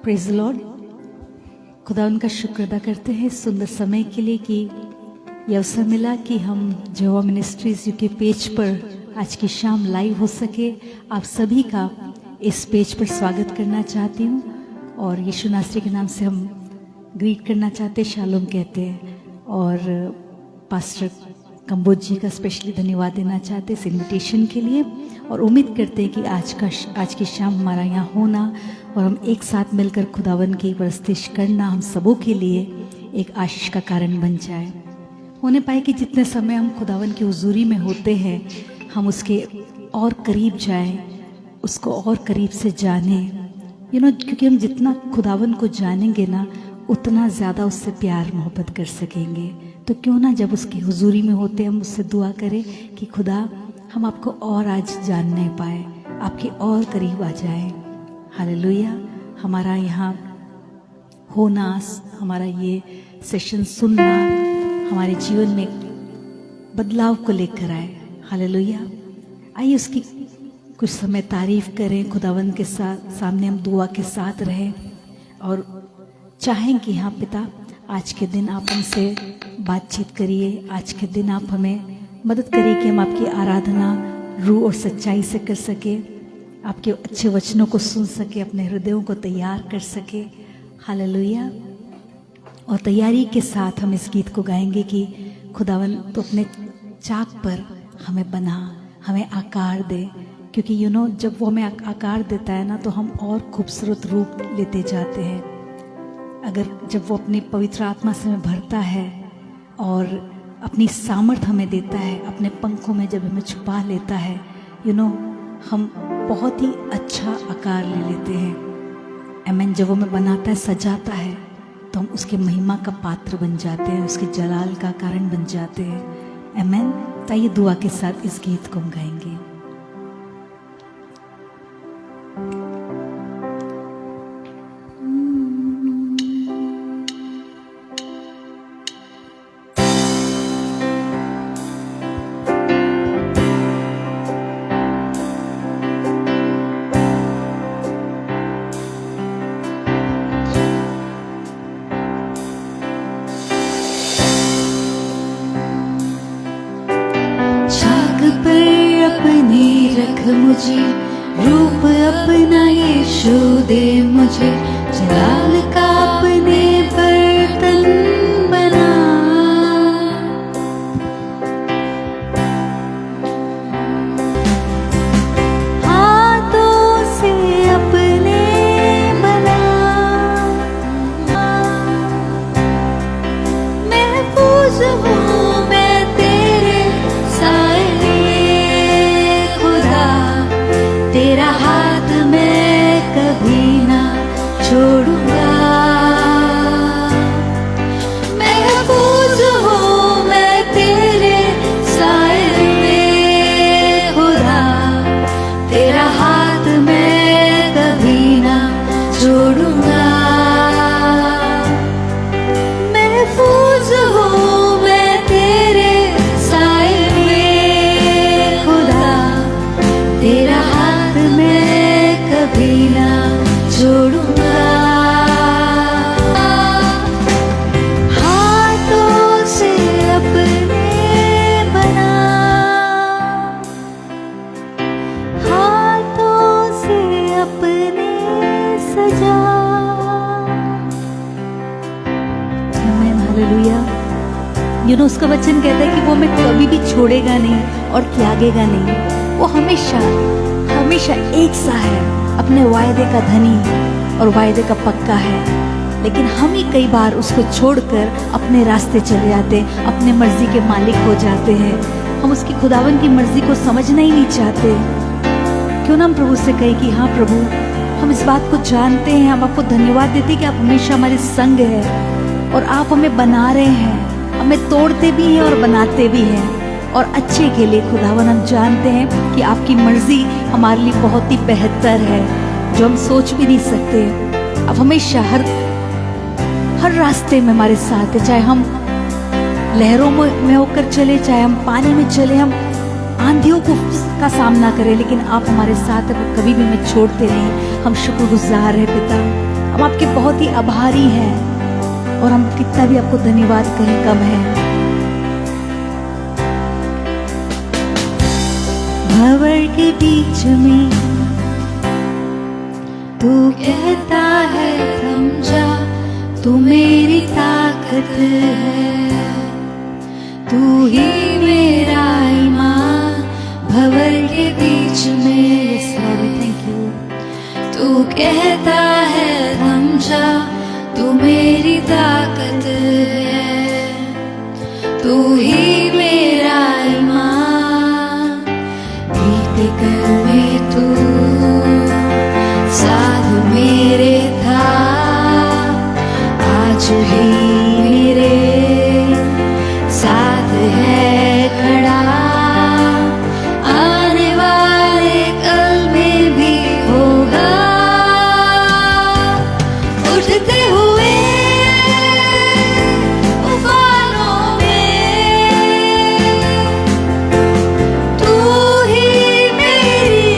Praise Lord. खुदा उनका शुक्र अदा करते हैं सुंदर समय के लिए कि ये अवसर मिला कि हम जेहोवा मिनिस्ट्रीज यूके पेज पर आज की शाम लाइव हो सके। आप सभी का इस पेज पर स्वागत करना चाहती हूँ और यीशु नासरी के नाम से हम ग्रीट करना चाहते हैं, शालोम कहते हैं। और पास्टर कंबोज जी का स्पेशली धन्यवाद देना चाहते हैं इस इन्विटेशन के लिए और उम्मीद करते हैं कि आज की शाम हमारा यहाँ होना और हम एक साथ मिलकर खुदावन की परस्तिश करना हम सबों के लिए एक आशीष का कारण बन जाए। होने पाए कि जितने समय हम खुदावन की हुजूरी में होते हैं हम उसके और करीब जाएं, उसको और करीब से जानें। क्योंकि हम जितना खुदावन को जानेंगे ना उतना ज़्यादा उससे प्यार मोहब्बत कर सकेंगे। तो क्यों ना जब उसकी हुजूरी में होते हम उससे दुआ करें कि खुदा हम आपको और आज जानने पाए, आपके और करीब आ जाए। हालेलुया। हमारा यहाँ होना, हमारा ये सेशन सुनना हमारे जीवन में बदलाव को लेकर आए। हालेलुया। आइए उसकी कुछ समय तारीफ करें, खुदावन के सामने हम दुआ के साथ रहें और चाहें कि हाँ पिता आज के दिन आप हमसे बातचीत करिए। आज के दिन आप हमें मदद करिए कि हम आपकी आराधना रूह और सच्चाई से कर सके, आपके अच्छे वचनों को सुन सके, अपने हृदयों को तैयार कर सके। हालेलुया। और तैयारी के साथ हम इस गीत को गाएंगे कि खुदावन तो अपने चाक पर हमें बना, हमें आकार दे। क्योंकि जब वो हमें आकार देता है ना तो हम और खूबसूरत रूप लेते जाते हैं। अगर जब वो अपनी पवित्र आत्मा से हमें भरता है और अपनी सामर्थ हमें देता है, अपने पंखों में जब हमें छुपा लेता है, हम बहुत ही अच्छा आकार ले लेते हैं। आमीन। जब वो हमें बनाता है, सजाता है, तो हम उसके महिमा का पात्र बन जाते हैं, उसके जलाल का कारण बन जाते हैं। आमीन। तो ये दुआ के साथ इस गीत को हम गाएंगे। मुझे रूप अपना यीशु दे, मुझे जलाल का अपने बर्तन बना। हाथों से अपने बना, महफूज हूँ मैं तेरे साए, तेरा हाथ मैं कभी ना छोड़ूंगा। महफूज हूँ मैं तेरे साए में खुदा, तेरा हाथ मैं कभी ना छोड़ूंगा। महफूज हूँ मैं तेरे साए में खुदा, तेरा कभी ना छोड़ूंगा। हाथों से अपने बना, हाथों से अपने सजा। आमीन। हालेलुया। उसका वचन कहता है कि वो हमें कभी भी छोड़ेगा नहीं और त्यागेगा नहीं। वो हमेशा हमेशा एक सा है, अपने वायदे का धनी और वायदे का पक्का है। लेकिन हम ही कई बार उसको छोड़कर अपने रास्ते चले जाते, अपने मर्जी के मालिक हो जाते हैं। हम उसकी खुदावन की मर्जी को समझना ही नहीं चाहते। क्यों ना हम प्रभु से कहे कि हाँ प्रभु, हम इस बात को जानते हैं, हम आपको धन्यवाद देते हैं कि आप हमेशा हमारे संग है और आप हमें बना रहे हैं, हमें तोड़ते भी हैं और बनाते भी हैं और अच्छे के लिए। खुदावन हम जानते हैं कि आपकी मर्जी हमारे लिए बहुत ही बेहतर है, जो हम सोच भी नहीं सकते। अब हमेशा हर रास्ते में हमारे साथ है, चाहे हम लहरों में होकर चले, चाहे हम पानी में चले, हम आंधियों का सामना करें, लेकिन आप हमारे साथ कभी भी हमें छोड़ते नहीं। हम शुक्रगुजार हैं पिता, हम आपके बहुत ही आभारी हैं और हम कितना भी आपको धन्यवाद करें कम है। भंवर के बीच में तू कहता है थम जा, तू मेरी ताकत है, तू ही मेरा ईमान। भंवर के बीच में थैंक यू। तू कहता है थम जा, तू मेरी ताकत है, तू ही मेरा ईमान। बीते कल में तू साथ मेरे था, आज भी मेरे साथ है खड़ा। आने वाले कल में भी होगा, उठते हुए तूफानों में तू ही मेरी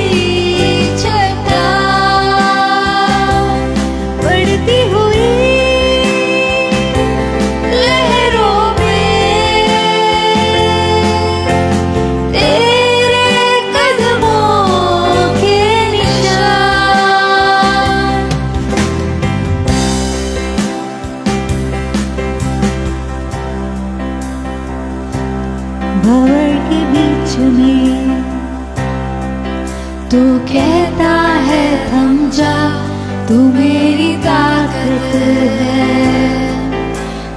चट्टान। बढ़ती हुई लहरों में तेरे कदमों के निशान। भंवर के बीच में तू कहता है थम जा, तू मेरी ताकत है,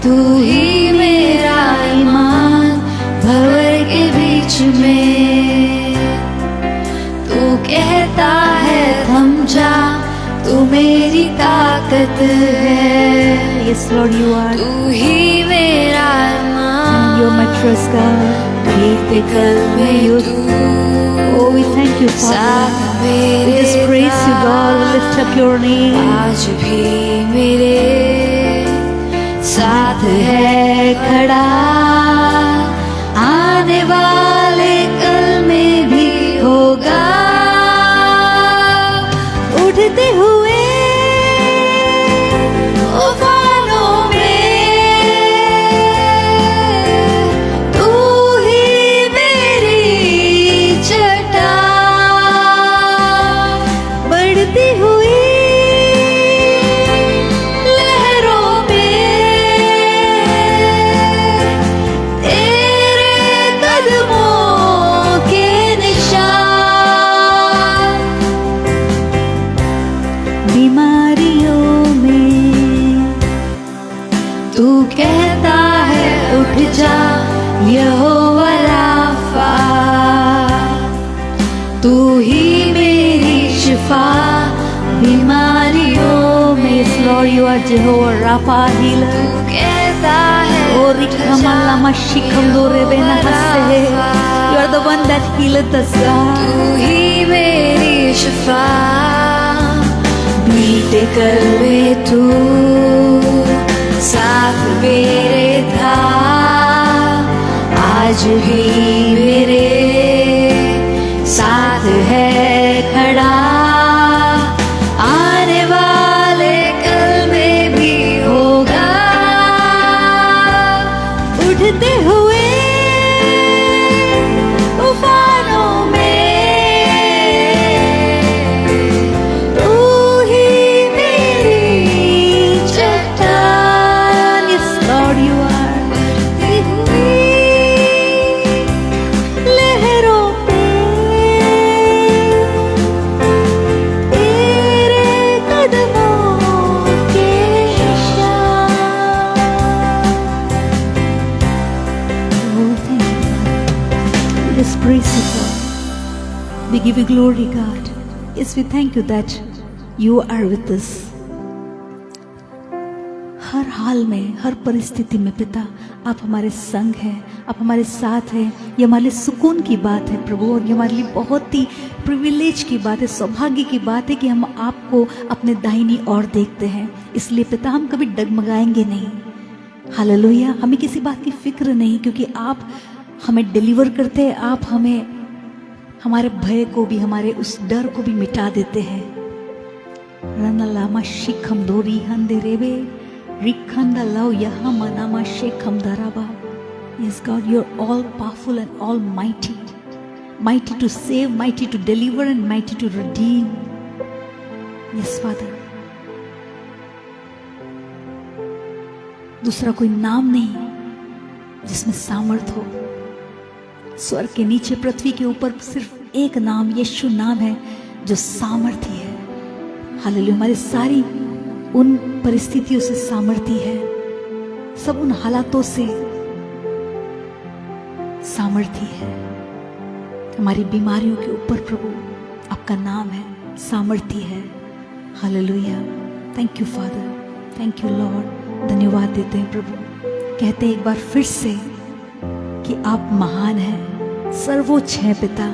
तू ही मेरा ईमान। भंवर के बीच में तू कहता है थम जा, तू मेरी ताकत है, Yes Lord, you are. तू ही मेरा ईमान। You're my trust God. बीते कल में तू Oh, we thank you, साथ Father. मेरे We just praise you, God. We lift up your name. आज भी मेरे साथ है खड़ा। आने वाले कल में भी होगा, उठते हुए तूफानों में तू ही मेरी चट्टान। बढ़ती हुई लहरों में तेरे कदमों के निशान। बीमारियों में तू कहता है उठ जा, यहोवा राफा, तू ही मेरी शिफा। बीमारियों में Yes Lord, you are Jehovah Rapha, तू healer. कहता है Oh, उठ Rikha जा, Malama Shikam Dore Bena Hasse. You are the one that healeth us, God. तू ही मेरी शिफा। बीते कल में तू साथ मेरे था, आज भी मेरे साथ है खड़ा। आने वाले कल में भी होगा, उठते हुए तूफानों में तू ही मेरी चट्टान। Yes Lord, you are. बढ़ती हुई लहरों पे तेरे कदमों के निशान। Oh, thank you, Father. We just praise you, God. We give you glory, God. Yes, we thank you that you are with us. हर हाल में, हर परिस्थिति में पिता आप हमारे संग हैं, आप हमारे साथ हैं। ये हमारे लिए सुकून की बात है प्रभु, और ये हमारे लिए बहुत ही प्रिविलेज की बात है, सौभाग्य की बात है कि हम आपको अपने दाहिनी ओर देखते हैं। इसलिए पिता हम कभी डगमगाएंगे नहीं। हालेलुया। हमें किसी बात की फिक्र नहीं, क्योंकि आप हमें डिलीवर करते हैं। आप हमें हमारे भय को भी, हमारे उस डर को भी मिटा देते हैं। Ranalama Shikham Dori Handerebe Rikhanda Lau Yahamanama Shekham Daraba. Yes, God, you're all powerful and almighty. Mighty to save, mighty to deliver, and mighty to redeem. Yes, Father. दूसरा कोई नाम नहीं जिसमें सामर्थ हो. स्वर्ग के नीचे पृथ्वी के ऊपर सिर्फ एक नाम यीशु नाम है जो सामर्थी है. हालेलुया. हमारी सारी उन परिस्थितियों से सामर्थी है, सब उन हालातों से सामर्थी है. हमारी बीमारियों के ऊपर प्रभु आपका नाम है, सामर्थी है. Hallelujah. Thank you father, thank you Lord. धन्यवाद देते हैं प्रभु. कहते हैं एक बार फिर से कि आप महान हैं, सर्वोच्च हैं पिता.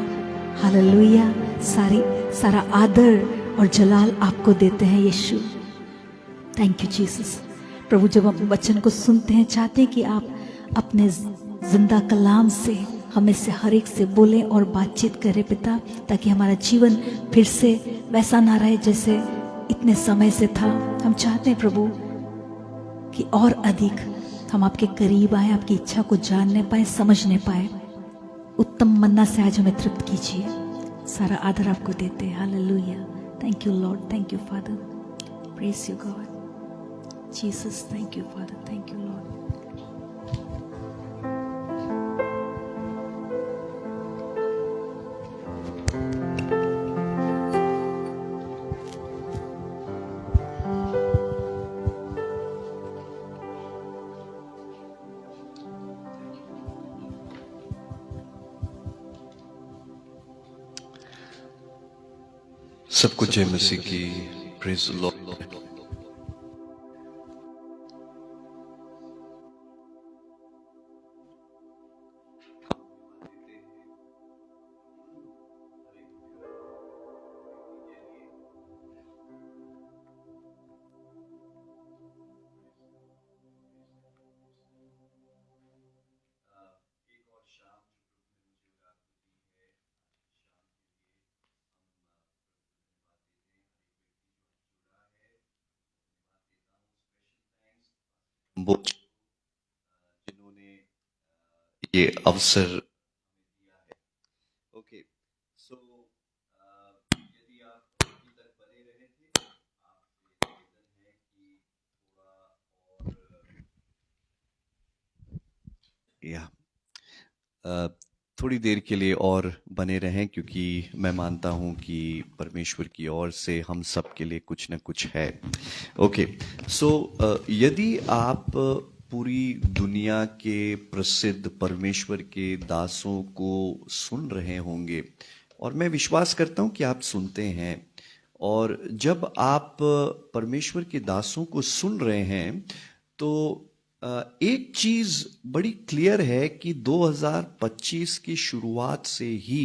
हालेलुया. सारा आदर और जलाल आपको देते हैं यीशु. Thank you Jesus. प्रभु जब हम वचन को सुनते हैं चाहते हैं कि आप अपने जिंदा कलाम से हमें से हर एक से बोलें और बातचीत करें पिता, ताकि हमारा जीवन फिर से वैसा ना रहे जैसे इतने समय से था. हम चाहते हैं प्रभु कि और अधिक हम आपके करीब आए, आपकी इच्छा को जानने पाए, समझने पाए. उत्तम मन्ना से आज हमें तृप्त कीजिए. सारा आदर आपको देते हैं. Hallelujah. Thank you Lord. Thank you father. Praise you God. Jesus. Thank you father. Thank you Lord. सबको जय मसीह की. Praise the Lord. जिन्होंने ये अवसर ओके. सो यदि आप अभी तक बने रहे थे, आपसे निवेदन है कि थोड़ा और थोड़ी देर के लिए और बने रहें, क्योंकि मैं मानता हूं कि परमेश्वर की ओर से हम सब के लिए कुछ न कुछ है. ओके. सो यदि आप पूरी दुनिया के प्रसिद्ध परमेश्वर के दासों को सुन रहे होंगे, और मैं विश्वास करता हूं कि आप सुनते हैं, और जब आप परमेश्वर के दासों को सुन रहे हैं तो एक चीज बड़ी क्लियर है कि 2025 की शुरुआत से ही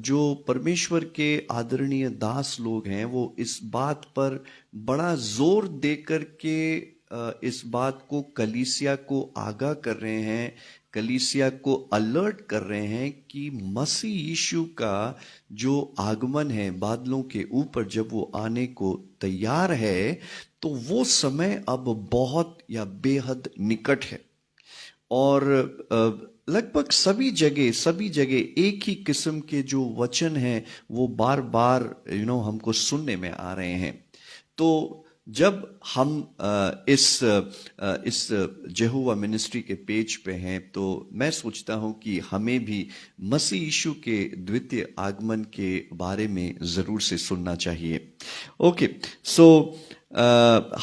जो परमेश्वर के आदरणीय दास लोग हैं वो इस बात पर बड़ा जोर देकर के इस बात को कलीसिया को आगाह कर रहे हैं, कलीसिया को अलर्ट कर रहे हैं कि मसीह यीशु का जो आगमन है बादलों के ऊपर, जब वो आने को तैयार है, तो वो समय अब बहुत या बेहद निकट है. और लगभग सभी जगह एक ही किस्म के जो वचन हैं वो बार बार हमको सुनने में आ रहे हैं. तो जब हम इस यहोवा मिनिस्ट्री के पेज पे हैं, तो मैं सोचता हूं कि हमें भी मसीह यीशु के द्वितीय आगमन के बारे में जरूर से सुनना चाहिए. ओके. सो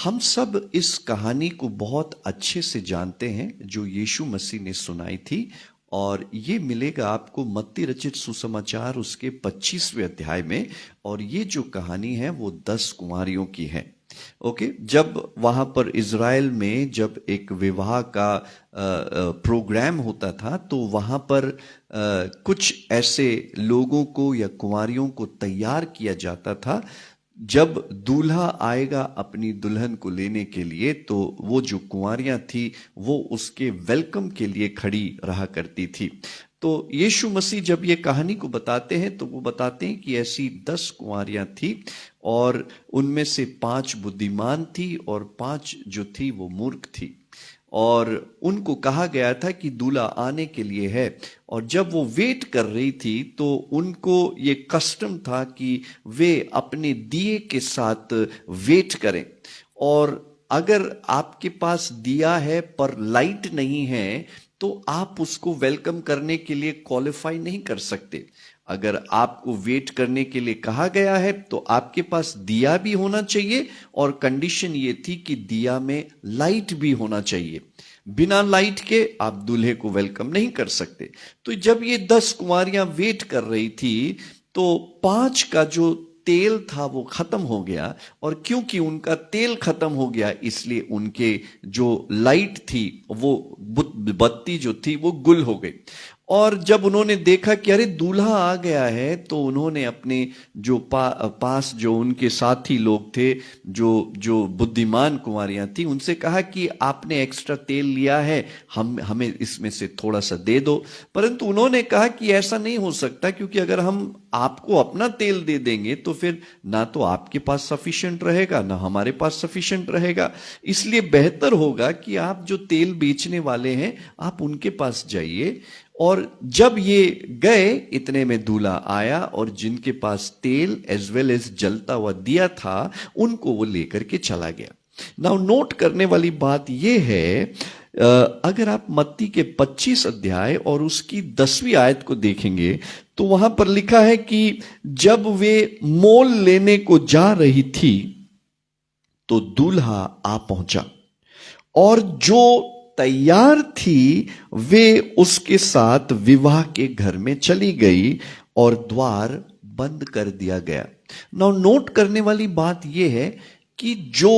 हम सब इस कहानी को बहुत अच्छे से जानते हैं जो यीशु मसीह ने सुनाई थी, और ये मिलेगा आपको मत्ती रचित सुसमाचार उसके 25वें अध्याय में. और ये जो कहानी है वो 10 कुंवारियों की है. ओके. जब वहां पर इज़राइल में जब एक विवाह का प्रोग्राम होता था, तो वहां पर कुछ ऐसे लोगों को या कुंवारियों को तैयार किया जाता था. जब दूल्हा आएगा अपनी दुल्हन को लेने के लिए, तो वो जो कुंवारियां थी वो उसके वेलकम के लिए खड़ी रहा करती थी. तो यीशु मसीह जब ये कहानी को बताते हैं तो वो बताते हैं कि ऐसी 10 कुंवारियां थी और उनमें से 5 बुद्धिमान थी और 5 जो थी वो मूर्ख थी, और उनको कहा गया था कि दूल्हा आने के लिए है। और जब वो वेट कर रही थी तो उनको ये कस्टम था कि वे अपने दिए के साथ वेट करें, और अगर आपके पास दिया है पर लाइट नहीं है तो आप उसको वेलकम करने के लिए क्वालिफाई नहीं कर सकते। अगर आपको वेट करने के लिए कहा गया है तो आपके पास दिया भी होना चाहिए, और कंडीशन ये थी कि दिया में लाइट भी होना चाहिए। बिना लाइट के आप दूल्हे को वेलकम नहीं कर सकते। तो जब ये 10 कुंवारियां वेट कर रही थी तो 5 का जो तेल था वो खत्म हो गया, और क्योंकि उनका तेल खत्म हो गया इसलिए उनके जो लाइट थी वो बत्ती जो थी वो गुल हो गई। और जब उन्होंने देखा कि अरे दूल्हा आ गया है तो उन्होंने अपने जो पास जो उनके साथी लोग थे, जो बुद्धिमान कुंवारियां थी, उनसे कहा कि आपने एक्स्ट्रा तेल लिया है, हमें इसमें से थोड़ा सा दे दो। परंतु उन्होंने कहा कि ऐसा नहीं हो सकता, क्योंकि अगर हम आपको अपना तेल दे देंगे तो फिर ना तो आपके पास सफिशिएंट रहेगा ना हमारे पास सफिशिएंट रहेगा। इसलिए बेहतर होगा कि आप जो तेल बेचने वाले हैं आप उनके पास जाइए। और जब ये गए इतने में दूल्हा आया, और जिनके पास तेल एज वेल एज जलता हुआ दिया था उनको वो लेकर के चला गया। नाउ नोट करने वाली बात यह है, अगर आप मत्ती के 25 अध्याय और उसकी 10वीं आयत को देखेंगे तो वहां पर लिखा है कि जब वे मोल लेने को जा रही थी तो दूल्हा आ पहुंचा, और जो तैयार थी वे उसके साथ विवाह के घर में चली गई और द्वार बंद कर दिया गया। नाउ नोट करने वाली बात यह है कि जो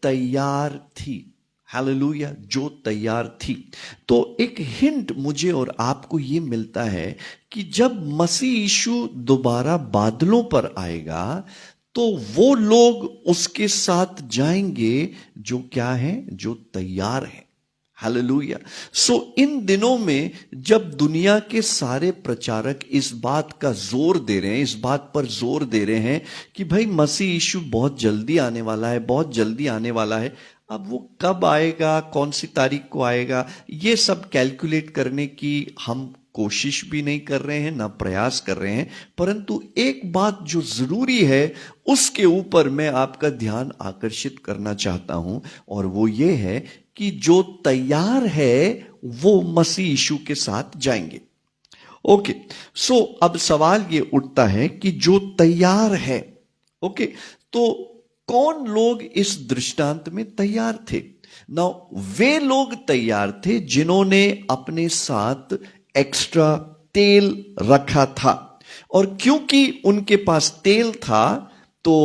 तैयार थी, हालेलुया, जो तैयार थी। तो एक हिंट मुझे और आपको यह मिलता है कि जब मसीह यीशु दोबारा बादलों पर आएगा तो वो लोग उसके साथ जाएंगे जो क्या है, जो तैयार है। हालेलुया। सो इन दिनों में जब दुनिया के सारे प्रचारक इस बात का जोर दे रहे हैं, इस बात पर जोर दे रहे हैं कि भाई मसीह यीशु बहुत जल्दी आने वाला है, बहुत जल्दी आने वाला है। अब वो कब आएगा, कौन सी तारीख को आएगा, ये सब कैलकुलेट करने की हम कोशिश भी नहीं कर रहे हैं, ना प्रयास कर रहे हैं। परंतु एक बात जो जरूरी है उसके ऊपर मैं आपका ध्यान आकर्षित करना चाहता हूं, और वो ये है कि जो तैयार है वो मसीह यीशु के साथ जाएंगे। ओके, सो अब सवाल ये उठता है कि जो तैयार है, ओके, तो कौन लोग इस दृष्टांत में तैयार थे? नाउ वे लोग तैयार थे जिन्होंने अपने साथ एक्स्ट्रा तेल रखा था, और क्योंकि उनके पास तेल था तो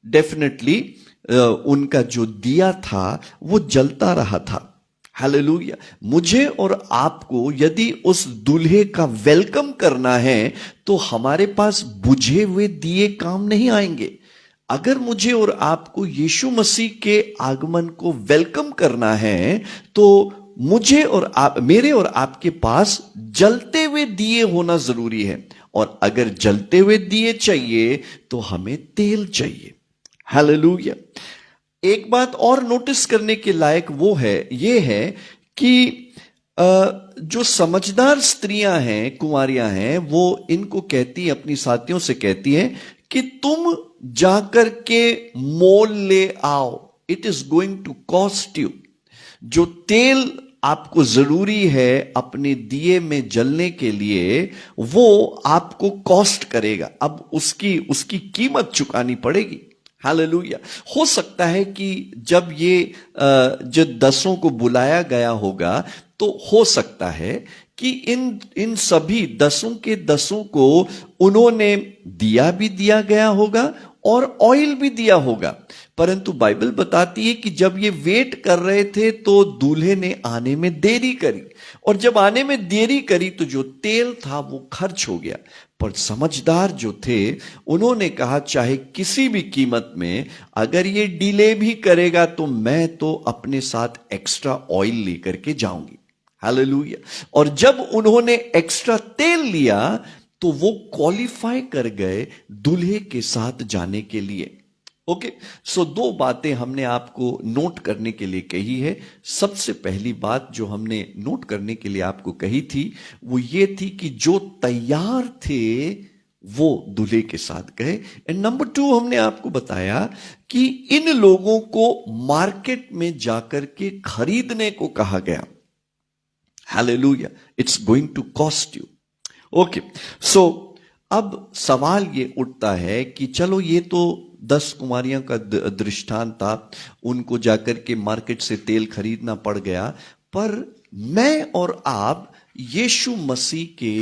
डेफिनेटली उनका जो दिया था वो जलता रहा था। हालेलुया। मुझे और आपको यदि उस दूल्हे का वेलकम करना है तो हमारे पास बुझे हुए दिए काम नहीं आएंगे। अगर मुझे और आपको यीशु मसीह के आगमन को वेलकम करना है तो मुझे और आप, मेरे और आपके पास जलते हुए दिए होना जरूरी है, और अगर जलते हुए दिए चाहिए तो हमें तेल चाहिए। हालेलुया। एक बात और नोटिस करने के लायक वो है, ये है कि जो समझदार स्त्रियां हैं, कुंवारियां हैं, वो इनको कहती है, अपनी साथियों से कहती है कि तुम जाकर के मोल ले आओ, it is going to cost you. जो तेल आपको जरूरी है अपने दिए में जलने के लिए वो आपको कॉस्ट करेगा, अब उसकी कीमत चुकानी पड़ेगी। हालेलुया। हो सकता है कि जब ये जो 10 को बुलाया गया होगा तो हो सकता है कि इन सभी 10 के 10 को उन्होंने दिया भी दिया गया होगा और ऑयल भी दिया होगा। परंतु बाइबल बताती है कि जब ये वेट कर रहे थे तो दूल्हे ने आने में देरी करी, और जब आने में देरी करी तो जो तेल था वो खर्च हो गया। पर समझदार जो थे उन्होंने कहा चाहे किसी भी कीमत में अगर ये डिले भी करेगा तो मैं तो अपने साथ एक्स्ट्रा ऑयल लेकर के जाऊंगी। हालेलुया। और जब उन्होंने एक्स्ट्रा तेल लिया तो वो क्वालिफाई कर गए दूल्हे के साथ जाने के लिए। ओके, सो दो बातें हमने आपको नोट करने के लिए कही है। सबसे पहली बात जो हमने नोट करने के लिए आपको कही थी वो ये थी कि जो तैयार थे वो दूल्हे के साथ गए। एंड नंबर 2 हमने आपको बताया कि इन लोगों को मार्केट में जाकर के खरीदने को कहा गया। Hallelujah, it's going to cost you. Okay, so अब सवाल ये उठता है कि चलो ये तो 10 कुमारियों का दृष्टांत था, उनको जाकर के मार्केट से तेल खरीदना पड़ गया, पर मैं और आप यीशु मसीह के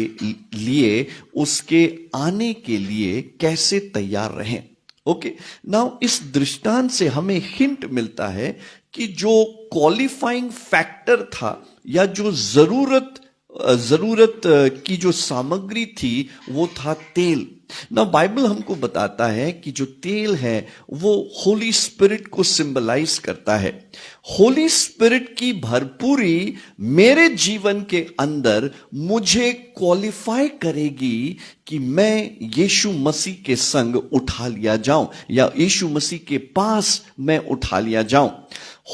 लिए, उसके आने के लिए कैसे तैयार रहें। ओके, नाउ इस दृष्टांत से हमें हिंट मिलता है कि जो क्वालिफाइंग फैक्टर था या जो जरूरत की जो सामग्री थी वो था तेल। ना बाइबल हमको बताता है कि जो तेल है वो होली स्पिरिट को सिंबलाइज करता है। होली स्पिरिट की भरपूरी मेरे जीवन के अंदर मुझे क्वालिफाई करेगी कि मैं यीशु मसीह के संग उठा लिया जाऊं या यीशु मसीह के पास मैं उठा लिया जाऊं।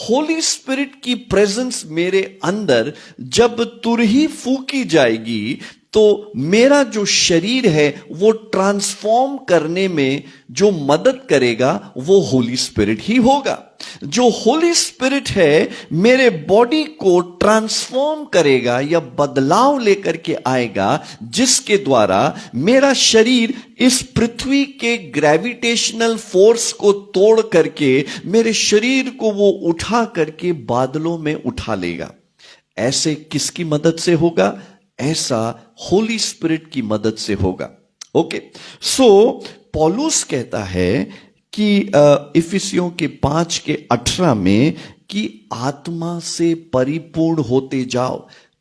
होली स्पिरिट की प्रेजेंस मेरे अंदर जब तुरही फूकी जाएगी तो मेरा जो शरीर है वो ट्रांसफॉर्म करने में जो मदद करेगा वो होली स्पिरिट ही होगा। जो होली स्पिरिट है मेरे बॉडी को ट्रांसफॉर्म करेगा या बदलाव लेकर के आएगा, जिसके द्वारा मेरा शरीर इस पृथ्वी के ग्रेविटेशनल फोर्स को तोड़ करके मेरे शरीर को वो उठा करके बादलों में उठा लेगा। ऐसे किसकी मदद से होगा? ऐसा होली स्पिरिट की मदद से होगा। ओके, सो पौलुस कहता है कि इफिसियों के 5:18 में कि आत्मा से परिपूर्ण होते जाओ।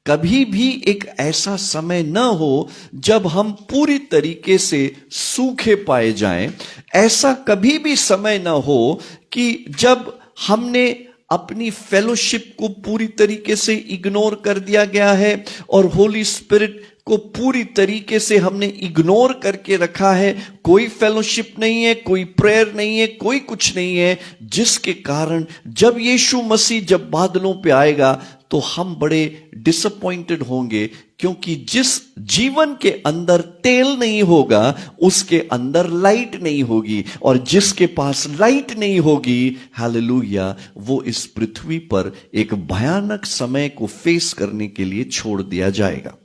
कभी भी एक ऐसा समय न हो जब हम पूरी तरीके से सूखे पाए जाएं। ऐसा कभी भी समय न हो कि जब हमने अपनी फेलोशिप को पूरी तरीके से इग्नोर कर दिया गया है और होली स्पिरिट को पूरी तरीके से हमने इग्नोर करके रखा है। कोई फेलोशिप नहीं है, कोई प्रेयर नहीं है, कोई कुछ नहीं है, जिसके कारण जब यीशु मसीह जब बादलों पे आएगा तो हम बड़े डिसअपॉइंटेड होंगे, क्योंकि जिस जीवन के अंदर तेल नहीं होगा उसके अंदर लाइट नहीं होगी, और जिसके पास लाइट नहीं होगी, हालेलुया, वो इस पृथ्वी पर एक भयानक समय को फेस करने के लिए छोड़ दिया जाएगा।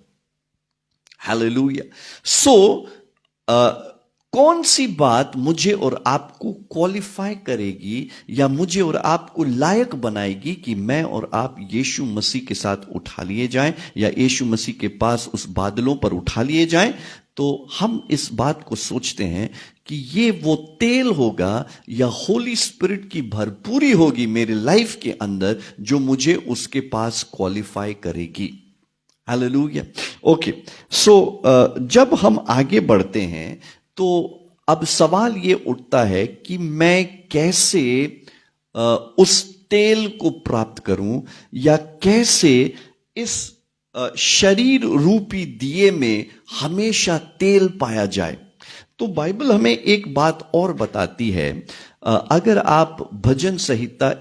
हालेलुया। सो कौन सी बात मुझे और आपको क्वालिफाई करेगी या मुझे और आपको लायक बनाएगी कि मैं और आप यीशु मसीह के साथ उठा लिए जाएं या यीशु मसीह के पास उस बादलों पर उठा लिए जाएं? तो हम इस बात को सोचते हैं कि ये वो तेल होगा या होली स्पिरिट की भरपूरी होगी मेरे लाइफ के अंदर जो मुझे उसके पास क्वालिफाई करेगी। हालेलुया। ओके, सो जब हम आगे बढ़ते हैं तो अब सवाल ये उठता है कि मैं कैसे उस तेल को प्राप्त करूं या कैसे इस शरीर रूपी दिए में हमेशा तेल पाया जाए। तो बाइबल हमें एक बात और बताती है। अगर आप भजन संहिता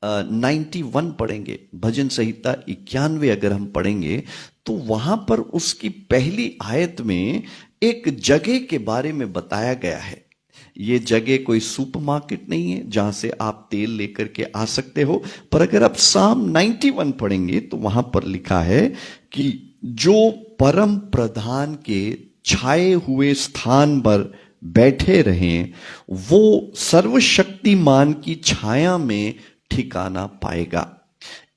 91 पढ़ेंगे, भजन संहिता 91 अगर हम पढ़ेंगे तो वहां पर उसकी पहली आयत में एक जगह के बारे में बताया गया है। ये जगह कोई सुपरमार्केट नहीं है जहां से आप तेल लेकर के आ सकते हो, पर अगर आप साम 91 पढ़ेंगे तो वहां पर लिखा है कि जो परम प्रधान के छाए हुए स्थान पर बैठे रहें वो सर्वशक्तिमान की छाया में ठिकाना पाएगा।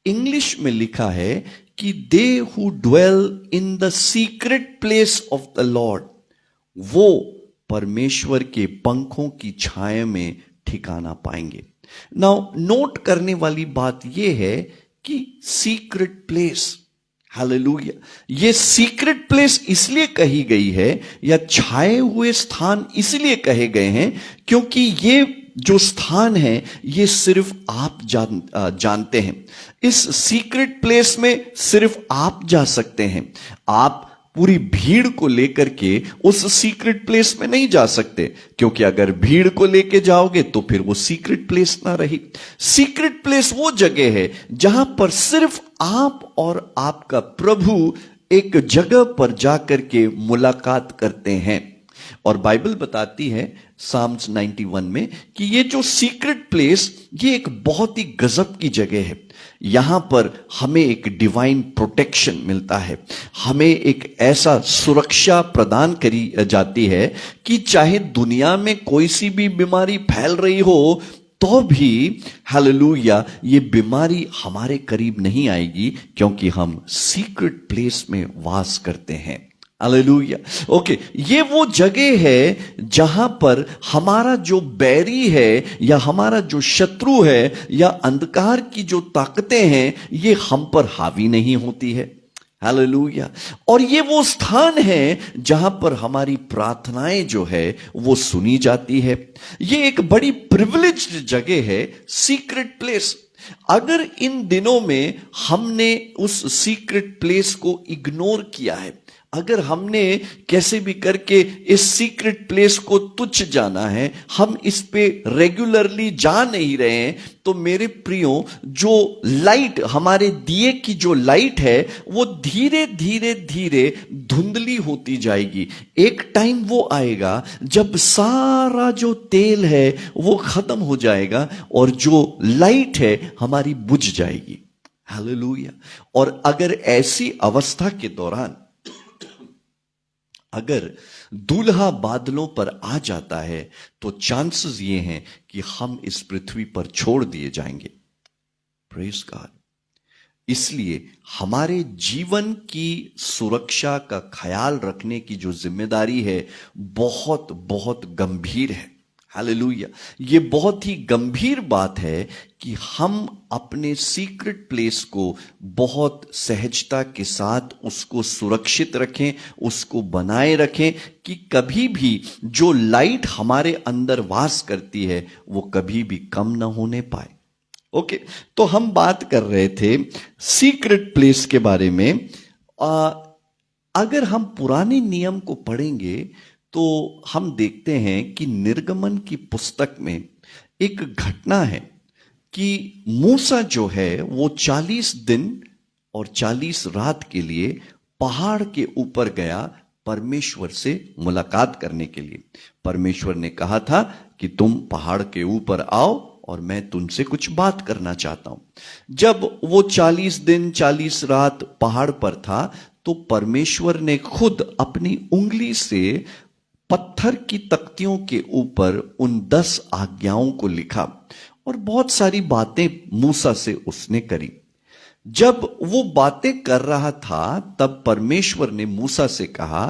इंग्लिश में लिखा है कि they who dwell in the secret place of the Lord, वो परमेश्वर के पंखों की छाया में ठिकाना पाएंगे। नाउ नोट करने वाली बात यह है कि सीक्रेट प्लेस, हालेलुया, ये सीक्रेट प्लेस इसलिए कही गई है या छाए हुए स्थान इसलिए कहे गए हैं क्योंकि ये जो स्थान है ये सिर्फ आप जानते हैं। इस सीक्रेट प्लेस में सिर्फ आप जा सकते हैं। आप पूरी भीड़ को लेकर के उस सीक्रेट प्लेस में नहीं जा सकते, क्योंकि अगर भीड़ को लेके जाओगे तो फिर वो सीक्रेट प्लेस ना रही। सीक्रेट प्लेस वो जगह है जहां पर सिर्फ आप और आपका प्रभु एक जगह पर जाकर के मुलाकात करते हैं। और बाइबल बताती है साम्स 91 में कि ये जो सीक्रेट प्लेस ये एक बहुत ही गजब की जगह है। यहां पर हमें एक डिवाइन प्रोटेक्शन मिलता है, हमें एक ऐसा सुरक्षा प्रदान करी जाती है कि चाहे दुनिया में कोई सी भी बीमारी फैल रही हो तो भी हालेलुया ये बीमारी हमारे करीब नहीं आएगी, क्योंकि हम सीक्रेट प्लेस में वास करते हैं। हालेलुया। ओके, ये वो जगह है जहां पर हमारा जो बैरी है या हमारा जो शत्रु है या अंधकार की जो ताकतें हैं ये हम पर हावी नहीं होती है। हालेलुया। और ये वो स्थान है जहां पर हमारी प्रार्थनाएं जो है वो सुनी जाती है। ये एक बड़ी प्रिविलेज्ड जगह है, सीक्रेट प्लेस। अगर इन दिनों में हमने उस सीक्रेट प्लेस को इग्नोर किया है, अगर हमने कैसे भी करके इस सीक्रेट प्लेस को तुच्छ जाना है, हम इस पे रेगुलरली जा नहीं रहे हैं, तो मेरे प्रियो जो लाइट, हमारे दिए की जो लाइट है वो धीरे धीरे धीरे धुंधली होती जाएगी। एक टाइम वो आएगा जब सारा जो तेल है वो खत्म हो जाएगा और जो लाइट है हमारी बुझ जाएगी। हालेलुया। और अगर ऐसी अवस्था के दौरान अगर दूल्हा बादलों पर आ जाता है तो चांसेस ये हैं कि हम इस पृथ्वी पर छोड़ दिए जाएंगे। Praise God. इसलिए हमारे जीवन की सुरक्षा का ख्याल रखने की जो जिम्मेदारी है बहुत बहुत गंभीर है। हालेलुया। ये बहुत ही गंभीर बात है कि हम अपने सीक्रेट प्लेस को बहुत सहजता के साथ उसको सुरक्षित रखें, उसको बनाए रखें कि कभी भी जो लाइट हमारे अंदर वास करती है वो कभी भी कम ना होने पाए। ओके, तो हम बात कर रहे थे सीक्रेट प्लेस के बारे में। अगर हम पुराने नियम को पढ़ेंगे तो हम देखते हैं कि निर्गमन की पुस्तक में एक घटना है कि मूसा जो है वो 40 दिन और 40 रात के लिए पहाड़ के ऊपर गया परमेश्वर से मुलाकात करने के लिए। परमेश्वर ने कहा था कि तुम पहाड़ के ऊपर आओ और मैं तुमसे कुछ बात करना चाहता हूं। जब वो 40 दिन 40 रात पहाड़ पर था तो परमेश्वर ने खुद अपनी उंगली से पत्थर की तख्तियों के ऊपर उन 10 आज्ञाओं को लिखा और बहुत सारी बातें मूसा से उसने करी। जब वो बातें कर रहा था तब परमेश्वर ने मूसा से कहा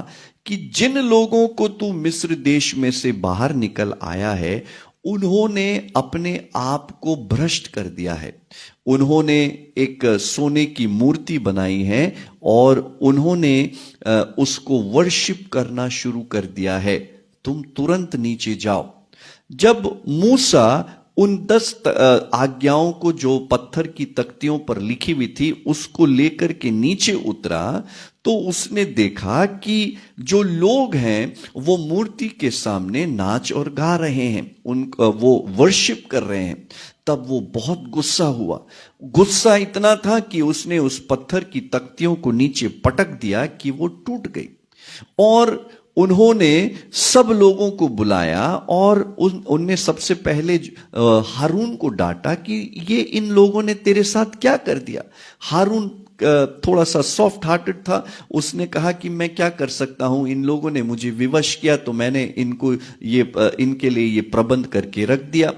कि जिन लोगों को तू मिस्र देश में से बाहर निकल आया है उन्होंने अपने आप को भ्रष्ट कर दिया है। उन्होंने एक सोने की मूर्ति बनाई है और उन्होंने उसको वर्शिप करना शुरू कर दिया है। तुम तुरंत नीचे जाओ। जब मूसा उन 10 आज्ञाओं को जो पत्थर की तख्तियों पर लिखी हुई थी उसको लेकर के नीचे उतरा तो उसने देखा कि जो लोग हैं वो मूर्ति के सामने नाच और गा रहे हैं, वो वर्शिप कर रहे हैं। तब वो बहुत गुस्सा हुआ। गुस्सा इतना था कि उसने उस पत्थर की तख्तियों को नीचे पटक दिया कि वो टूट गई। और उन्होंने सब लोगों को बुलाया और उनने सबसे पहले हारून को डांटा कि ये इन लोगों ने तेरे साथ क्या कर दिया। हारून थोड़ा सा सॉफ्ट हार्टेड था। उसने कहा कि मैं क्या कर सकता हूं, इन लोगों ने मुझे विवश किया तो मैंने इनको इनके लिए ये प्रबंध करके रख दिया।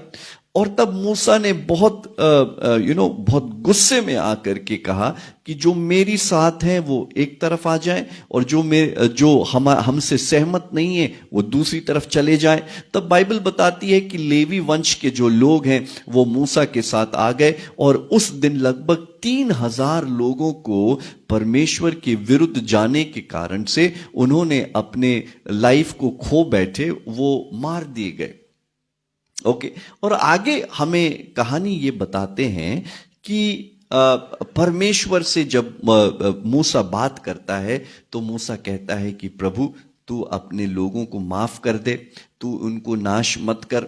और तब मूसा ने बहुत बहुत गुस्से में आकर के कहा कि जो मेरी साथ हैं वो एक तरफ आ जाएं और जो हमसे सहमत नहीं है वो दूसरी तरफ चले जाएं। तब बाइबल बताती है कि लेवी वंश के जो लोग हैं वो मूसा के साथ आ गए और उस दिन लगभग 3000 लोगों को परमेश्वर के विरुद्ध जाने के कारण से उन्होंने अपने लाइफ को खो बैठे, वो मार दिए गए। ओके, और आगे हमें कहानी ये बताते हैं कि परमेश्वर से जब मूसा बात करता है तो मूसा कहता है कि प्रभु तू अपने लोगों को माफ कर दे, तू उनको नाश मत कर।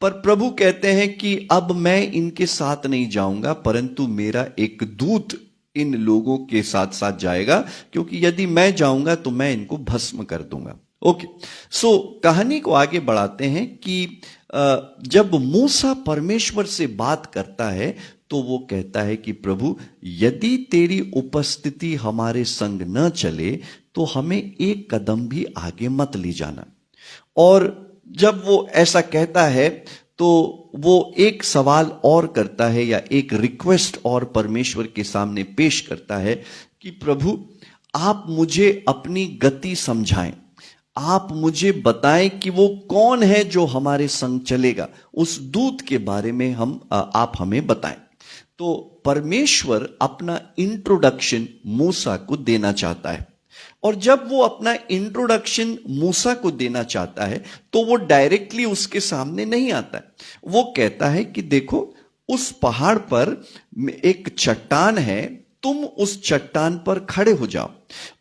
पर प्रभु कहते हैं कि अब मैं इनके साथ नहीं जाऊंगा, परंतु मेरा एक दूत इन लोगों के साथ साथ जाएगा, क्योंकि यदि मैं जाऊंगा तो मैं इनको भस्म कर दूंगा। ओके, सो कहानी को आगे बढ़ाते हैं कि जब मूसा परमेश्वर से बात करता है तो वो कहता है कि प्रभु यदि तेरी उपस्थिति हमारे संग न चले तो हमें एक कदम भी आगे मत ले जाना। और जब वो ऐसा कहता है तो वो एक सवाल और करता है या एक रिक्वेस्ट और परमेश्वर के सामने पेश करता है कि प्रभु आप मुझे अपनी गति समझाएं, आप मुझे बताएं कि वो कौन है जो हमारे संग चलेगा, उस दूत के बारे में आप हमें बताएं। तो परमेश्वर अपना इंट्रोडक्शन मूसा को देना चाहता है, और जब वो अपना इंट्रोडक्शन मूसा को देना चाहता है तो वो डायरेक्टली उसके सामने नहीं आता है। वो कहता है कि देखो उस पहाड़ पर एक चट्टान है, तुम उस चट्टान पर खड़े हो जाओ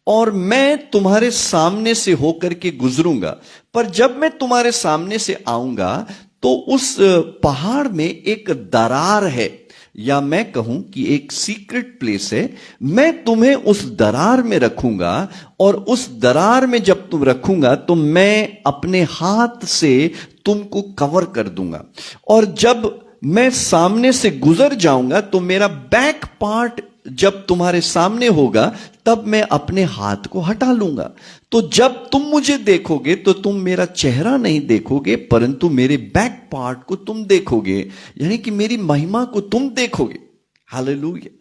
और मैं तुम्हारे सामने से होकर के गुजरूंगा। पर जब मैं तुम्हारे सामने से आऊंगा तो उस पहाड़ में एक दरार है, या मैं कहूं कि एक सीक्रेट प्लेस है। मैं तुम्हें उस दरार में रखूंगा, और उस दरार में जब तुम रखूंगा तो मैं अपने हाथ से तुमको कवर कर दूंगा, और जब मैं सामने से गुजर जाऊंगा तो मेरा बैक पार्ट जब तुम्हारे सामने होगा तब मैं अपने हाथ को हटा लूंगा। तो जब तुम मुझे देखोगे तो तुम मेरा चेहरा नहीं देखोगे, परंतु मेरे बैक पार्ट को तुम देखोगे, यानी कि मेरी महिमा को तुम देखोगे। हालेलुया।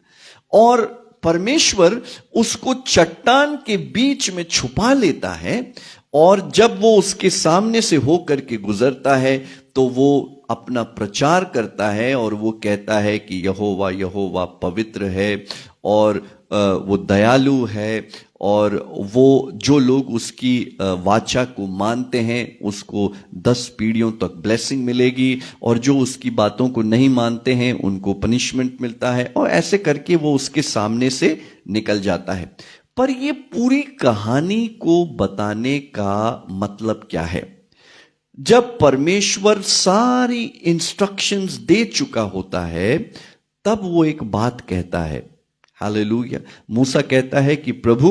और परमेश्वर उसको चट्टान के बीच में छुपा लेता है, और जब वो उसके सामने से होकर के गुजरता है तो वो अपना प्रचार करता है, और वो कहता है कि यहोवा यहोवा पवित्र है, और वो दयालु है, और वो जो लोग उसकी वाचा को मानते हैं उसको 10 पीढ़ियों तक ब्लेसिंग मिलेगी, और जो उसकी बातों को नहीं मानते हैं उनको पनिशमेंट मिलता है। और ऐसे करके वो उसके सामने से निकल जाता है। पर ये पूरी कहानी को बताने का मतलब क्या है? जब परमेश्वर सारी इंस्ट्रक्शंस दे चुका होता है तब वो एक बात कहता है। हालेलुया। मूसा कहता है कि प्रभु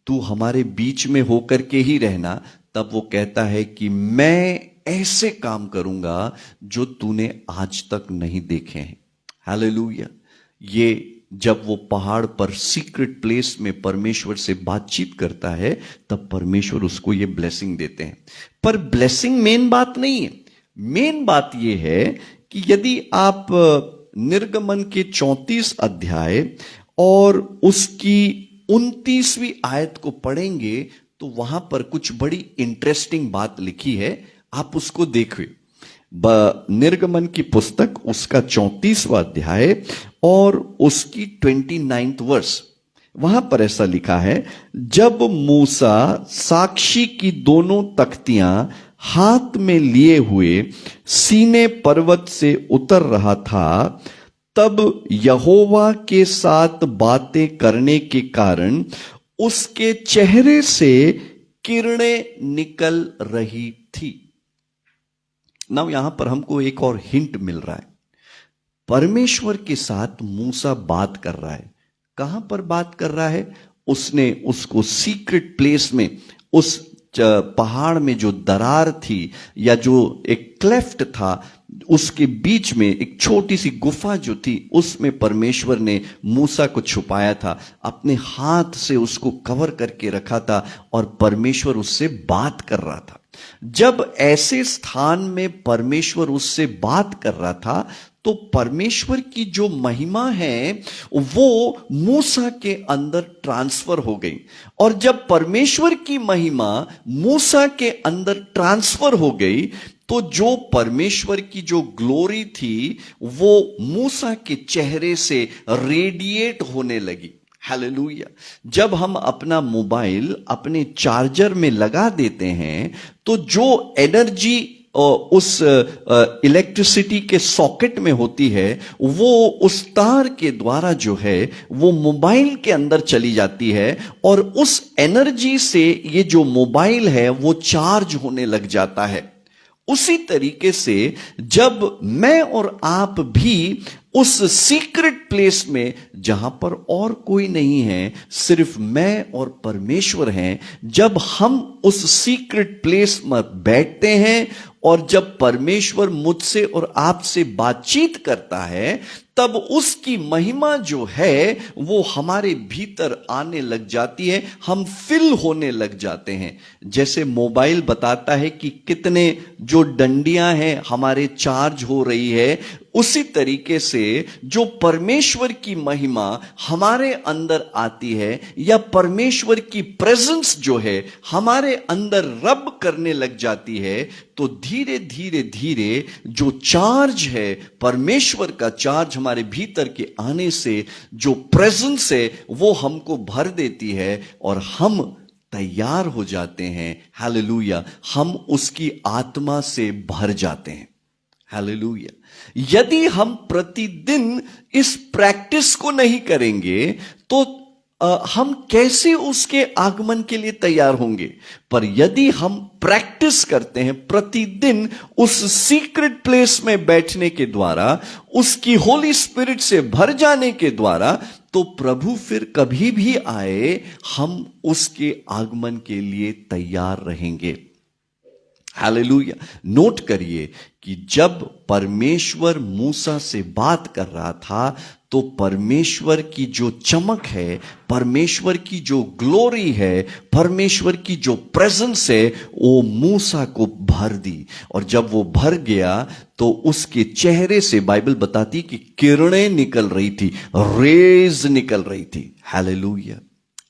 तू हमारे बीच में होकर के ही रहना। तब वो कहता है कि मैं ऐसे काम करूंगा जो तूने आज तक नहीं देखे हैं। हालेलुया। ये जब वो पहाड़ पर सीक्रेट प्लेस में परमेश्वर से बातचीत करता है तब परमेश्वर उसको ये ब्लेसिंग देते हैं। पर ब्लेसिंग मेन बात नहीं है। मेन बात ये है कि यदि आप निर्गमन के 34 अध्याय और उसकी 29वीं आयत को पढ़ेंगे तो वहां पर कुछ बड़ी इंटरेस्टिंग बात लिखी है, आप उसको देखिए। निर्गमन की पुस्तक उसका 34वां अध्याय और उसकी 29th वर्स, वहां पर ऐसा लिखा है, जब मूसा साक्षी की दोनों तख्तियां हाथ में लिए हुए सीने पर्वत से उतर रहा था, तब यहोवा के साथ बातें करने के कारण उसके चेहरे से किरणें निकल रही थी। नाउ यहां पर हमको एक और हिंट मिल रहा है। परमेश्वर के साथ मूसा बात कर रहा है। कहां पर बात कर रहा है? उसने उसको सीक्रेट प्लेस में, उस पहाड़ में जो दरार थी या जो एक क्लेफ्ट था उसके बीच में एक छोटी सी गुफा जो थी, उसमें परमेश्वर ने मूसा को छुपाया था, अपने हाथ से उसको कवर करके रखा था और परमेश्वर उससे बात कर रहा था। जब ऐसे स्थान में परमेश्वर उससे बात कर रहा था तो परमेश्वर की जो महिमा है वो मूसा के अंदर ट्रांसफर हो गई, और जब परमेश्वर की महिमा मूसा के अंदर ट्रांसफर हो गई तो जो परमेश्वर की जो ग्लोरी थी वो मूसा के चेहरे से रेडिएट होने लगी। हालेलुया। जब हम अपना मोबाइल अपने चार्जर में लगा देते हैं तो जो एनर्जी उस इलेक्ट्रिसिटी के सॉकेट में होती है, वो उस तार के द्वारा जो है वो मोबाइल के अंदर चली जाती है और उस एनर्जी से ये जो मोबाइल है वो चार्ज होने लग जाता है। उसी तरीके से जब मैं और आप भी उस सीक्रेट प्लेस में, जहां पर और कोई नहीं है, सिर्फ मैं और परमेश्वर हैं, जब हम उस सीक्रेट प्लेस में बैठते हैं और जब परमेश्वर मुझसे और आपसे बातचीत करता है, तब उसकी महिमा जो है वो हमारे भीतर आने लग जाती है, हम फिल होने लग जाते हैं। जैसे मोबाइल बताता है कि कितने जो डंडियां हैं हमारे चार्ज हो रही है, उसी तरीके से जो परमेश्वर की महिमा हमारे अंदर आती है या परमेश्वर की प्रेजेंस जो है हमारे अंदर रब करने लग जाती है, तो धीरे धीरे धीरे जो चार्ज है, परमेश्वर का चार्ज हमारे भीतर के आने से जो प्रेजेंस है वो हमको भर देती है और हम तैयार हो जाते हैं। हालेलुया, हम उसकी आत्मा से भर जाते हैं। हालेलुया। यदि हम प्रतिदिन इस प्रैक्टिस को नहीं करेंगे तो हम कैसे उसके आगमन के लिए तैयार होंगे? पर यदि हम प्रैक्टिस करते हैं प्रतिदिन उस सीक्रेट प्लेस में बैठने के द्वारा, उसकी होली स्पिरिट से भर जाने के द्वारा, तो प्रभु फिर कभी भी आए हम उसके आगमन के लिए तैयार रहेंगे। हालेलुया। नोट करिए कि जब परमेश्वर मूसा से बात कर रहा था तो परमेश्वर की जो चमक है, परमेश्वर की जो ग्लोरी है, परमेश्वर की जो प्रेजेंस है, वो मूसा को भर दी। और जब वो भर गया तो उसके चेहरे से बाइबल बताती कि किरणें निकल रही थी, रेज निकल रही थी। Hallelujah,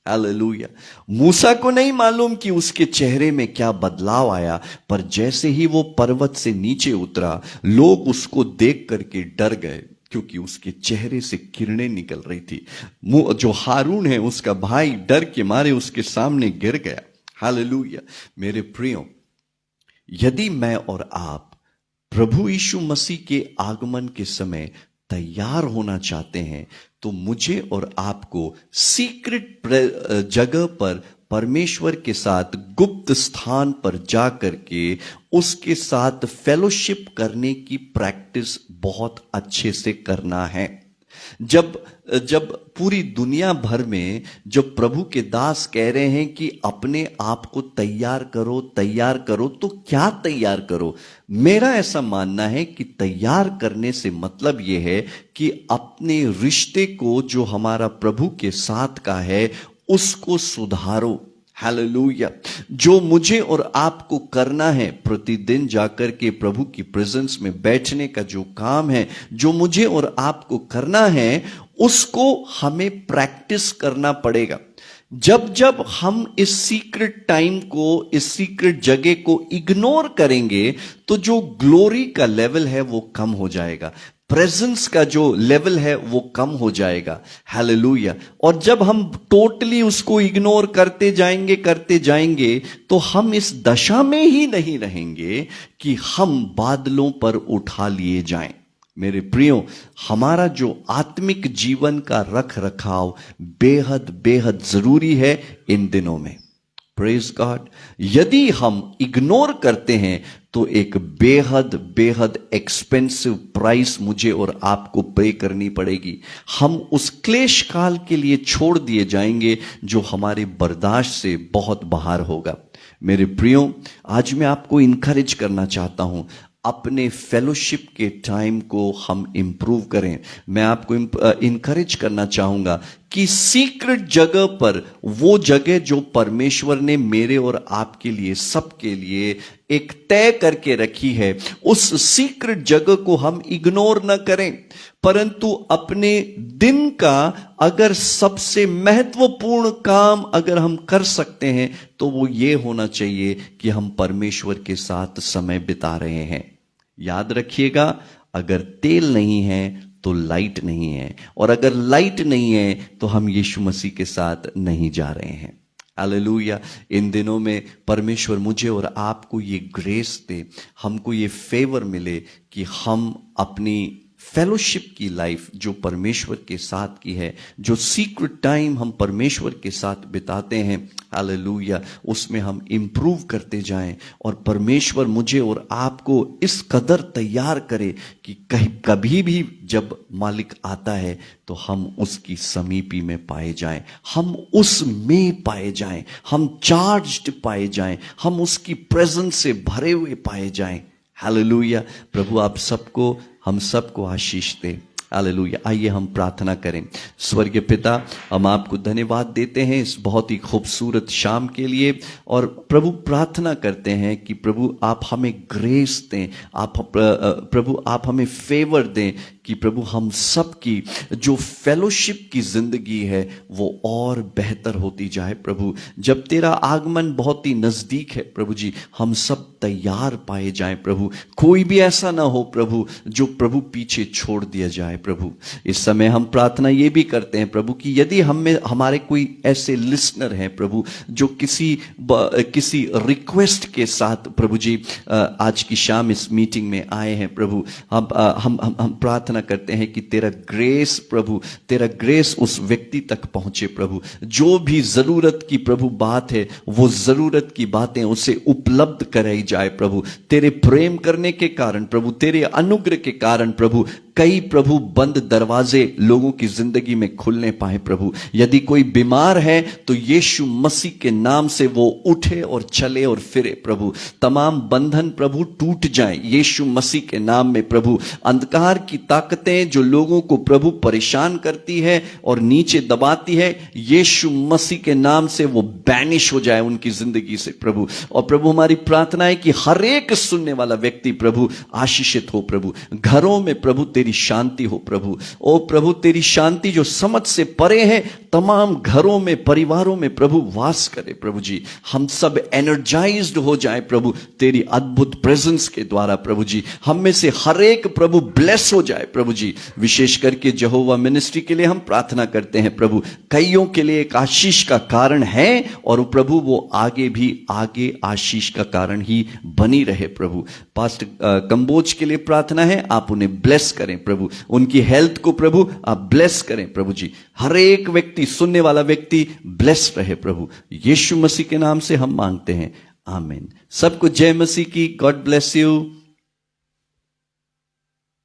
hallelujah. मूसा को नहीं मालूम कि उसके चेहरे में क्या बदलाव आया, पर जैसे ही वो पर्वत से नीचे उतरा, लोग उसको देख करके डर गए क्योंकि उसके चेहरे से किरणें निकल रही थी। जो हारून है उसका भाई डर के मारे उसके सामने गिर गया। हालेलुया। मेरे प्रियो, यदि मैं और आप प्रभु यीशु मसीह के आगमन के समय तैयार होना चाहते हैं तो मुझे और आपको सीक्रेट जगह पर परमेश्वर के साथ गुप्त स्थान पर जा करके उसके साथ फेलोशिप करने की प्रैक्टिस बहुत अच्छे से करना है। जब पूरी दुनिया भर में जब प्रभु के दास कह रहे हैं कि अपने आप को तैयार करो, तैयार करो, तो क्या तैयार करो? मेरा ऐसा मानना है कि तैयार करने से मतलब यह है कि अपने रिश्ते को जो हमारा प्रभु के साथ का है उसको सुधारो। हालेलुया। जो मुझे और आपको करना है, प्रतिदिन जाकर के प्रभु की प्रेजेंस में बैठने का जो काम है, जो मुझे और आपको करना है, उसको हमें प्रैक्टिस करना पड़ेगा। जब जब हम इस सीक्रेट टाइम को, इस सीक्रेट जगह को इग्नोर करेंगे तो जो ग्लोरी का लेवल है वो कम हो जाएगा, प्रेजेंस का जो लेवल है वो कम हो जाएगा। हालेलुया। और जब हम टोटली उसको इग्नोर करते जाएंगे तो हम इस दशा में ही नहीं रहेंगे कि हम बादलों पर उठा लिए जाएं। मेरे प्रियो, हमारा जो आत्मिक जीवन का रख रखाव बेहद बेहद जरूरी है इन दिनों में। Praise God. यदि हम इग्नोर करते हैं तो एक बेहद बेहद एक्सपेंसिव प्राइस मुझे और आपको पे करनी पड़ेगी। हम उस क्लेश काल के लिए छोड़ दिए जाएंगे जो हमारे बर्दाश्त से बहुत बाहर होगा। मेरे प्रियो, आज मैं आपको इनकरेज करना चाहता हूं, अपने फेलोशिप के टाइम को हम इंप्रूव करें। मैं आपको इनकरेज करना चाहूंगा कि सीक्रेट जगह पर, वो जगह जो परमेश्वर ने मेरे और आपके लिए, सबके लिए एक तय करके रखी है, उस सीक्रेट जगह को हम इग्नोर न करें, परंतु अपने दिन का अगर सबसे महत्वपूर्ण काम अगर हम कर सकते हैं तो वो ये होना चाहिए कि हम परमेश्वर के साथ समय बिता रहे हैं। याद रखिएगा, अगर तेल नहीं है तो लाइट नहीं है, और अगर लाइट नहीं है तो हम यीशु मसीह के साथ नहीं जा रहे हैं। हालेलुया। इन दिनों में परमेश्वर मुझे और आपको ये ग्रेस दे, हमको ये फेवर मिले कि हम अपनी फेलोशिप की लाइफ जो परमेश्वर के साथ की है, जो सीक्रेट टाइम हम परमेश्वर के साथ बिताते हैं, हालेलुया, उसमें हम इम्प्रूव करते जाएं और परमेश्वर मुझे और आपको इस कदर तैयार करे कि कभी भी जब मालिक आता है तो हम उसकी समीपी में पाए जाएं, हम उसमें पाए जाएं, हम चार्ज्ड पाए जाएं, हम उसकी प्रेजेंस से भरे हुए पाए जाएं। हालेलुया। प्रभु आप सबको, हम सबको आशीष दे। हालेलुया। आइए हम प्रार्थना करें। स्वर्गीय पिता, हम आपको धन्यवाद देते हैं इस बहुत ही खूबसूरत शाम के लिए, और प्रभु प्रार्थना करते हैं कि प्रभु आप हमें ग्रेस दें, प्रभु आप हमें फेवर दें कि प्रभु हम सब की जो फेलोशिप की जिंदगी है वो और बेहतर होती जाए। प्रभु जब तेरा आगमन बहुत ही नजदीक है प्रभु जी, हम सब तैयार पाए जाएं प्रभु, कोई भी ऐसा ना हो प्रभु जो प्रभु पीछे छोड़ दिया जाए। प्रभु इस समय हम प्रार्थना ये भी करते हैं प्रभु कि यदि हम में हमारे कोई ऐसे लिसनर हैं प्रभु जो किसी रिक्वेस्ट के साथ प्रभु जी आज की शाम इस मीटिंग में आए हैं प्रभु, हम प्रार्थना करते हैं कि तेरा ग्रेस प्रभु, तेरा ग्रेस उस व्यक्ति तक पहुंचे प्रभु, जो भी जरूरत की प्रभु बात है वो जरूरत की बातें उसे उपलब्ध कराई जाए प्रभु। तेरे प्रेम करने के कारण प्रभु, तेरे अनुग्रह के कारण प्रभु, कई प्रभु बंद दरवाजे लोगों की जिंदगी में खुलने पाए प्रभु। यदि कोई बीमार है तो यीशु मसीह के नाम से वो उठे और चले और फिरे प्रभु, तमाम बंधन प्रभु टूट जाएं यीशु मसीह के नाम में प्रभु। अंधकार की ताकतें जो लोगों को प्रभु परेशान करती है और नीचे दबाती है, यीशु मसीह के नाम से वो बैनिश हो जाए उनकी जिंदगी से प्रभु। और प्रभु हमारी प्रार्थना है कि हर एक सुनने वाला व्यक्ति प्रभु आशीषित हो प्रभु, घरों में प्रभु तेरी शांति हो प्रभु। ओ प्रभु तेरी शांति जो समझ से परे है तमाम घरों में, परिवारों में प्रभु वास करे प्रभु जी। हम सब एनर्जाइज्ड हो जाए प्रभु तेरी अद्भुत प्रेजेंस के द्वारा प्रभु जी। हम में से हर एक प्रभु ब्लेस हो जाए प्रभु जी। विशेष करके यहोवा मिनिस्ट्री के लिए हम प्रार्थना करते हैं प्रभु, कईयों के लिए एक आशीष का कारण है और प्रभु वो आगे भी आगे आशीष का कारण ही बनी रहे प्रभु। पास्टर कंबोज के लिए प्रार्थना है, आप उन्हें ब्लेस करें प्रभु, उनकी हेल्थ को प्रभु आप ब्लेस करें प्रभु जी। हर एक व्यक्ति, सुनने वाला व्यक्ति ब्लेस रहे प्रभु, यीशु मसीह के नाम से हम मांगते हैं, आमीन। सबको जय मसीह की। God bless you.